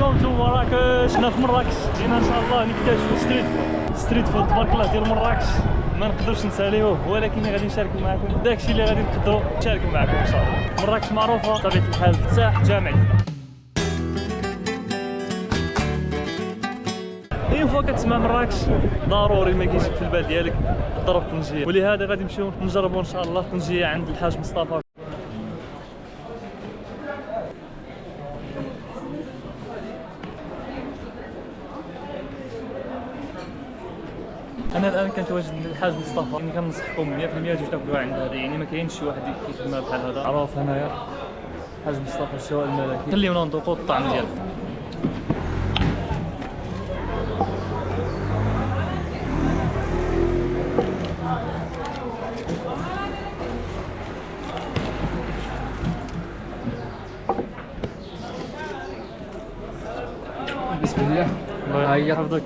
ويلكم تو مراكش. حنا في مراكش جينا ان شاء الله نكتشفوا ستريت فود تبارك الله ديال مراكش ما نقدرش نساليوه، ولكن غادي نشاركوا معكم داكشي اللي غادي نقدروا نشاركوا معكم ان شاء الله. مراكش معروفه بطبيعه الحال ساحه جامع. اي فوا كتسمع مراكش ضروري ما كيجيك في البال ديالك تضرب طنجيه، ولهذا غادي نمشيو نجربوا ان شاء الله طنجيه عند الحاج مصطفى. انا الان كنتواجد عند الحاج مصطفى، يعني كنصحكم 100% تجوا تاكلوا عند هذا، يعني ما كاينش شي واحد كيخدمها بحال هذا. عرف هنايا الحاج مصطفى الشواء الملكي، خليونا نذوقوا الطعم ديالو. بسم الله. هيا حفظك.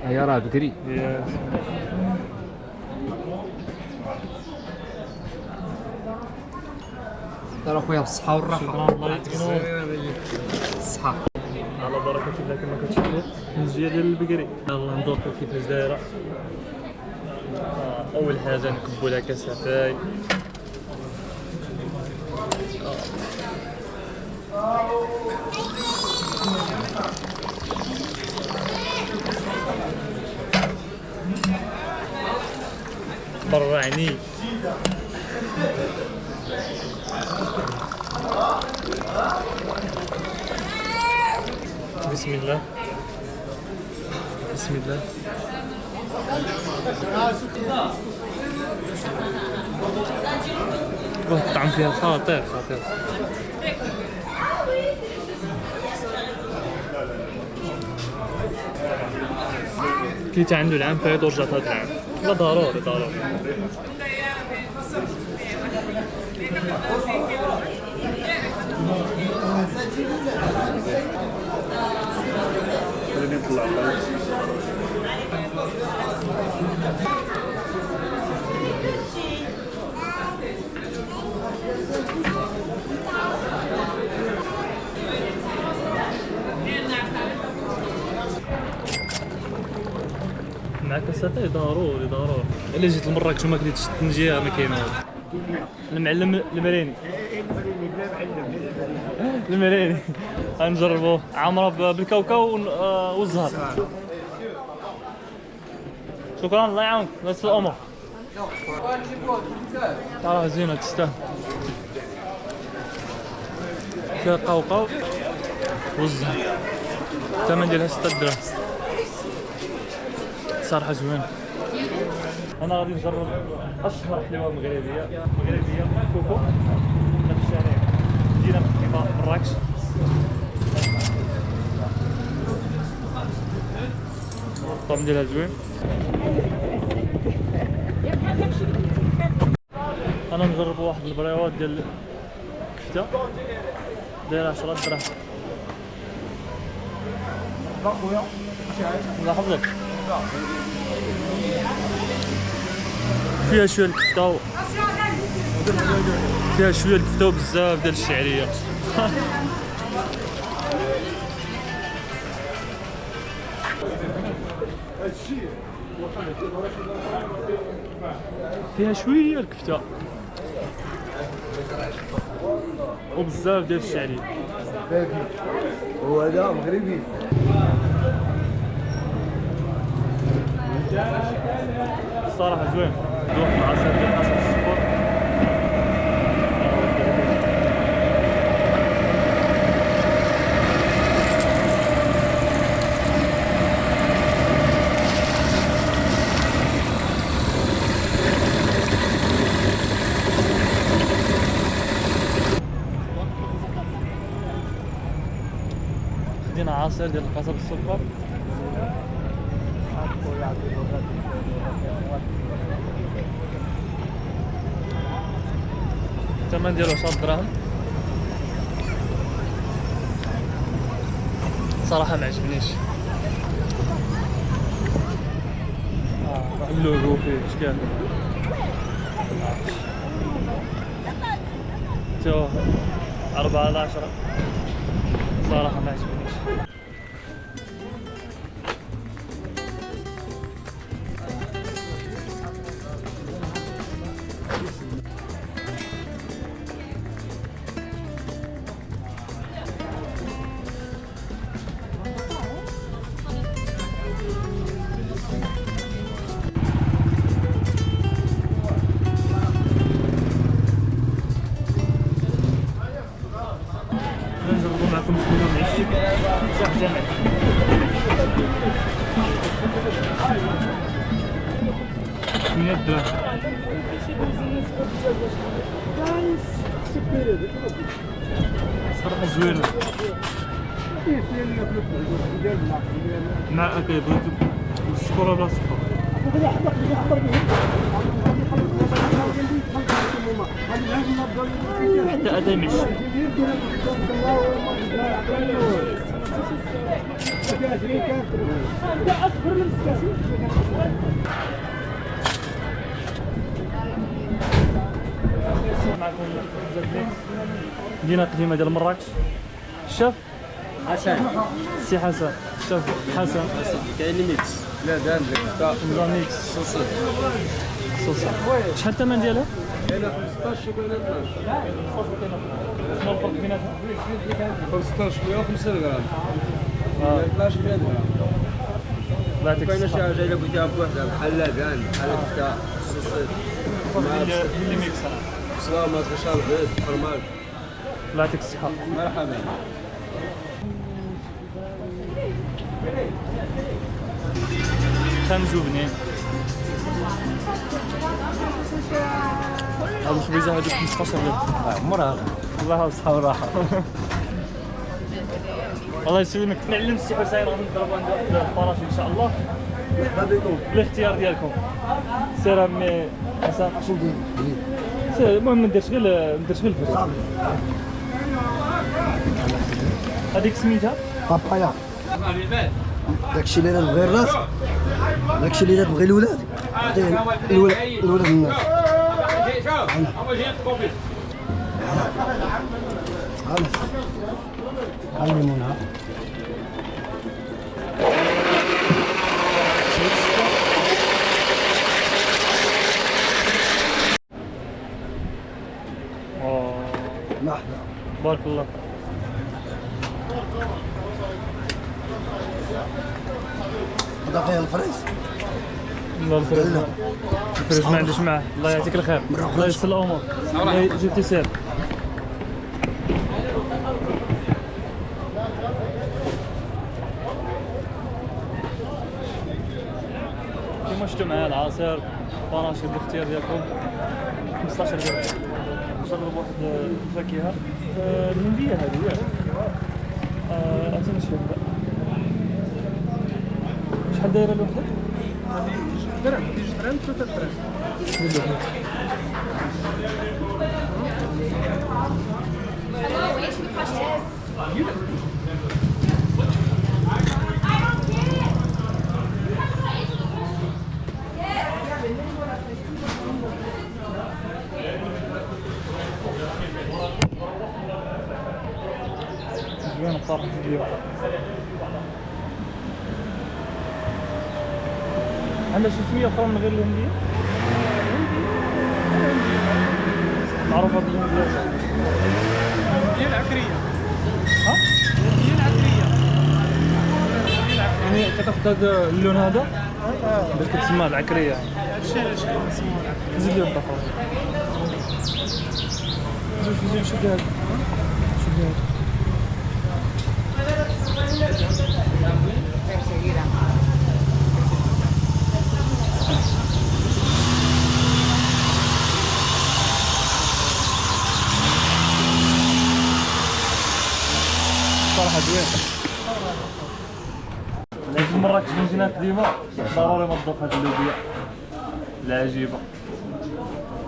هيا راه بكري. ترى خويا بالصحة والراحة. شكرا الله يعطيك الصحة. على بركة الله كما كتشوفوا الطنجية ديال البكري. يلاه ندوقو كيفاش دايرة. أول حاجة نكبو لها كاس عفاي. برعني. بسم الله بسم الله. الطعم فيها خطير خطير. كليت عنده العام فايت ورجعت هذا العام. لا ضروري ضروري. خليني نطلع مع كاساتاي ضروري ضروري. الا جيت لمراكش وما كليتش الطنجيه ما كاين والو. المعلم المريني المريني غنجربوه عامره بالكاوكاو والزهر. شكرا الله يعاونك ناس الامور. راه زينه تستاهل. فيها الكاوكاو والزهر، الثمن ديالها 6 دراهم صراحه زوين. انا غادي نجرب اشهر حلوه مغربيه كوكو في الشارع ديالنا في مراكش. الطعم ديالها زوين. انا نجرب واحد البريوات ديال كفته دايره 10 دراهم. الله يحفظك. فيها شويه الكفته وبزاف ديال الشعريه. فيها شويه الكفته وبزاف ديال الشعريه. هو هذا مغربي. الصراحه زوين. دوق مع عصير ديال قصب السكر. خدينا عصير ديال قصب السكر. الثمن ديالو 10 دراهم. صراحة ما عجبنيش. اللوغو فيه اشكال. تو 4 على 10. صراحة ما عجبنيش. نجربوا معكم شنو نعيش صح جامع 100 درهم صراحة زوينة مع أكل بغيتو السكر ولا السكر حتى أداي مش معكم مدينة قديمة ديال مراكش. الشاف حسن سي حسن، الشاف حسن كاين لي ميكس. لا دام لك ميكس صوصي صوص. شحال الثمن ديالها؟ كاينه 15 وكاينه 12. شنو الفرق بيناتهم؟ 16 150 غرام 12 100 غرام. الله يعطيك كاينه شي الصحة. حاجه الا قلتيها بوحدها بحال لابان بحال هكا صوصي اللي ميكس صلا ما تشرب بيض فرماج. الله يعطيك الصحة. مرحبا. خمسة بنين. هاد الخبيزة هادوك 15 درهم. عمرها الله الصحة والراحة. الله يسلمك. نعلم السي حسين غادي نضربوا عند واحد الباراشوت ان شاء الله. الاختيار ديالكم. سير عمي حسن. سير المهم ما نديرش غير الفلوس. هذيك سميتها؟ بابايا. داكشي اللي تبغي الراس، داكشي اللي تبغي الولاد، عطيه الولاد الناس. علمونا. مرحبا. بارك الله. هذا فيها الفريز. الله الفريز. الفريز ما عنديش معاه. الله يعطيك الخير. الله يسر الامور. جبتي سير. كيما شفتوا معايا العصير باراشوت الاختيار ديالكم 15 درهم. نجربوا واحد الفاكهه الهنديه هذه ياك عرفتي شنو هذا شحال دايره الوحده؟ درهم 3 درهم. زوين الصراحة اليوم. عندها شي سمية أخرى من غير الهندية؟ معروفة بالهندية. هي العكريه. ها؟ هي العكريه. يعني كتاخد هذا اللون هذا؟ باش كتسمى العكرية. هادشي علاش كنسموها العكريه. زيد لي وحدة أخرى. زيد شدي هذا. شدي هذا. صراحة زوين. لكن مراكش مدينة قديمة ضروري ما تذوق هاد اللوبيا العجيبة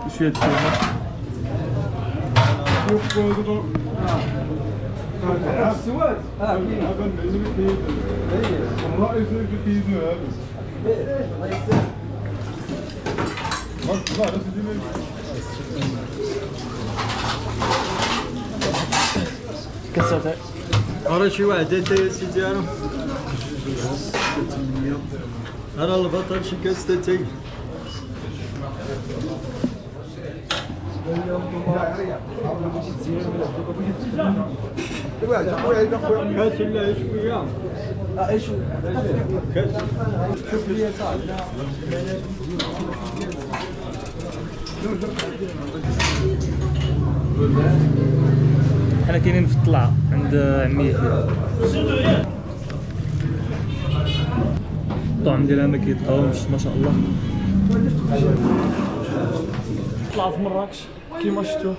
وشوية الثومة. السواد الرئيس الجديد هذا كسرتها راه شي واحد انت يا سيدي انا انا البطل شي كاس تاي كاس ولا شويه ايش كاس شوف لي صاحبي حنا كاينين في الطلعه عند عمي يحيى. الطعم ديالها ما كيتقاومش ما شاء الله. طلعه في مراكش كيما شفتوا،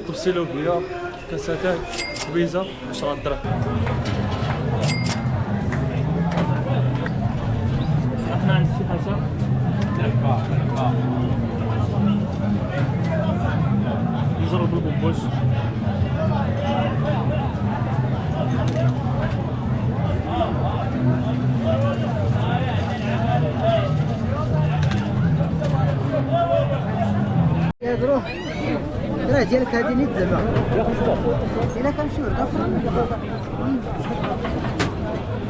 طبسي لوبيا، كاساتاي، بيزا 10 درهم. احنا عند السي حسن نجرب البوبوش. يا دروح راه ديالك هادي نيت زعما الا كنمشيو لداخل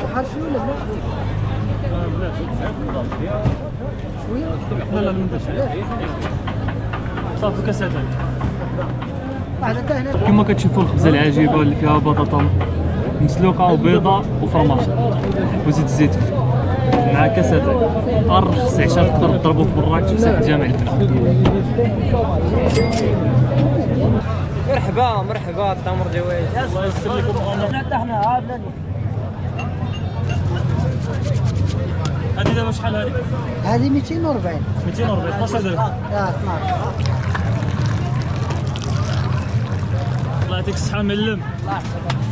بحال شنو ولا بلا شويه لا لا من صافي كاساتاي. واحد حتى هنا كما كتشوفوا الخبزه العجيبه اللي فيها بطاطا مسلوقه وبيضه وفرماج وزيت الزيتون مع كاساتاي. ارخص عشاء تقدر تضربوا في مراكش في ساحه جامع الفن. مرحبا التمر جوايز. الله يسر لكم الامور. حتى حنا عاد هذه دابا شحال هذه؟ هذه 240 240 12 درهم. 12 الله يعطيك الصحة معلم.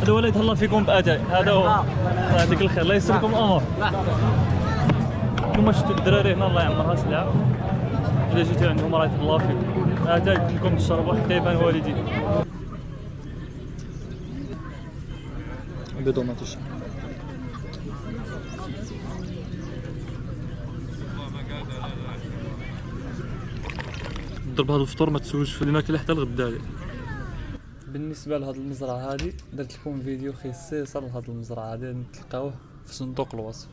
هذا هو اللي يتهلا فيكم بأتاي، هذا هو. الله يعطيك الخير، الله يسر لكم الأمور. كما شفتوا الدراري هنا الله يعمرها سلعة. إذا جيتوا عندهم راه يتهلا فيكم. أتاي كلكم تشربوا حتى يبان والديكم. بيض وماتيش. ضرب هذا الفطور ما تسويش في الماكله حتى الغدا. بالنسبه لهاد المزرعه هذه درت لكم فيديو خصيصا لهاد المزرعه هذه، تلقاوه في صندوق الوصف.